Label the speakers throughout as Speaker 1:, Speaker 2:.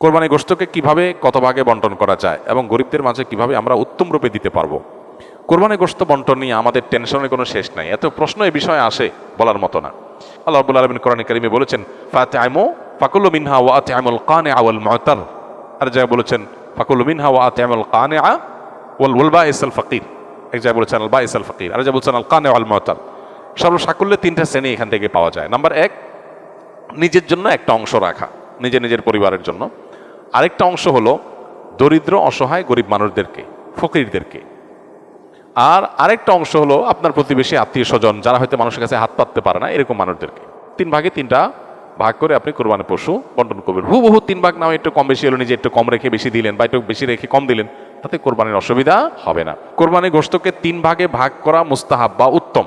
Speaker 1: কোরবানি গোশতকে কিভাবে কত ভাগে বন্টন করা যায় এবং গরিবদের মাঝে কিভাবে আমরা উত্তম রূপে দিতে পারবো। কোরবানি গোশত বন্টন নিয়ে আমাদের টেনশনের কোনো শেষ নাই, এত প্রশ্ন এই বিষয়ে আসে বলার মতো না। আল্লাহ রাব্বুল আলামিন কোরআন কারীমে বলেছেন ফাতিমু ফাকুলু মিনহা ওয়া আতিমুল কানিআ ওয়াল মু'তার, আর জায়গায় বলেছেন ফাকুলু মিনহা ওয়া আতিমুল কানিআ ওয়াল বাইসাল ফাকির, এক জায়গায় বলেছেন আল বাইসাল ফাকির, আর জায়গায় বলেছেন আল কানিআ ওয়াল মু'তার। সর্বসাকুল্যে তিনটা শ্রেণী এখান থেকে পাওয়া যায়। নাম্বার এক, নিজের জন্য একটা অংশ রাখা, নিজের পরিবারের জন্য। আরেকটা অংশ হলো দরিদ্র অসহায় গরিব মানুষদেরকে, ফকিরদেরকে। আর আরেকটা অংশ হলো আপনার প্রতিবেশী আত্মীয় স্বজন যারা হয়তো মানুষের কাছে হাত পাততে পারে না, এরকম মানুষদেরকে। তিন ভাগে তিনটা ভাগ করে আপনি কোরবানি পশু বন্টন করবেন। হুবহু তিন ভাগ নাও, একটু কম বেশি হলো, নিজে একটু কম রেখে বেশি দিলেন বা একটু বেশি রেখে কম দিলেন, তাতে কোরবানির অসুবিধা হবে না। কোরবানি গোশতকে তিন ভাগে ভাগ করা মুস্তাহাব বা উত্তম।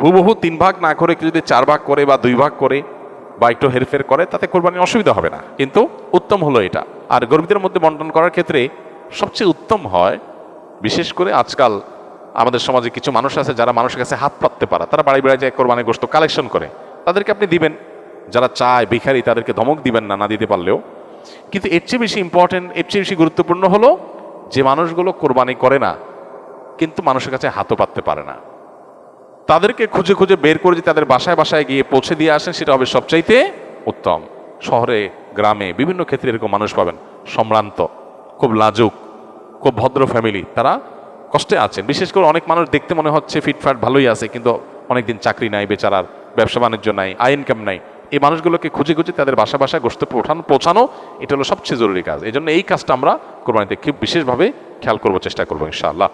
Speaker 1: হুবহু তিন ভাগ না করে যদি চার ভাগ করে বা দুই ভাগ করে বা একটু হেরফের করে, তাতে কোরবানির অসুবিধা হবে না, কিন্তু উত্তম হলো এটা। আর গরিবদের মধ্যে বন্টন করার ক্ষেত্রে সবচেয়ে উত্তম হয়, বিশেষ করে আজকাল আমাদের সমাজে কিছু মানুষ আছে যারা মানুষের কাছে হাত পাততে পারে, তারা বাড়ি বাড়ি যায় কোরবানি গোশত কালেকশন করে, তাদেরকে আপনি দিবেন। যারা চায় ভিখারি তাদেরকে ধমক দিবেন না, না দিতে পারলেও। কিন্তু এর চেয়ে বেশি ইম্পর্টেন্ট, এর চেয়ে বেশি গুরুত্বপূর্ণ হলো যে মানুষগুলো কোরবানি করে না কিন্তু মানুষের কাছে হাতও পাততে পারে না, তাদেরকে খুঁজে খুঁজে বের করে যে তাদের বাসায় বাসায় গিয়ে পৌঁছে দিয়ে আসেন, সেটা হবে সবচাইতে উত্তম। শহরে গ্রামে বিভিন্ন ক্ষেত্রে এরকম মানুষ পাবেন, সম্ভ্রান্ত, খুব লাজুক, খুব ভদ্র ফ্যামিলি, তারা কষ্টে আছেন। বিশেষ করে অনেক মানুষ দেখতে মনে হচ্ছে ফিটফাট ভালোই আছে, কিন্তু অনেকদিন চাকরি নাই, বেচারার ব্যবসা বাণিজ্য নাই, আয় ইনকাম নাই। এই মানুষগুলোকে খুঁজে খুঁজে তাদের বাসা বাসায় গোশত পৌঁছানো, এটা হলো সবচেয়ে জরুরি কাজ। এই জন্য এই কাজটা আমরা কোরবানিতে খুব বিশেষভাবে খেয়াল করবো, চেষ্টা করবো ইনশাআল্লাহ।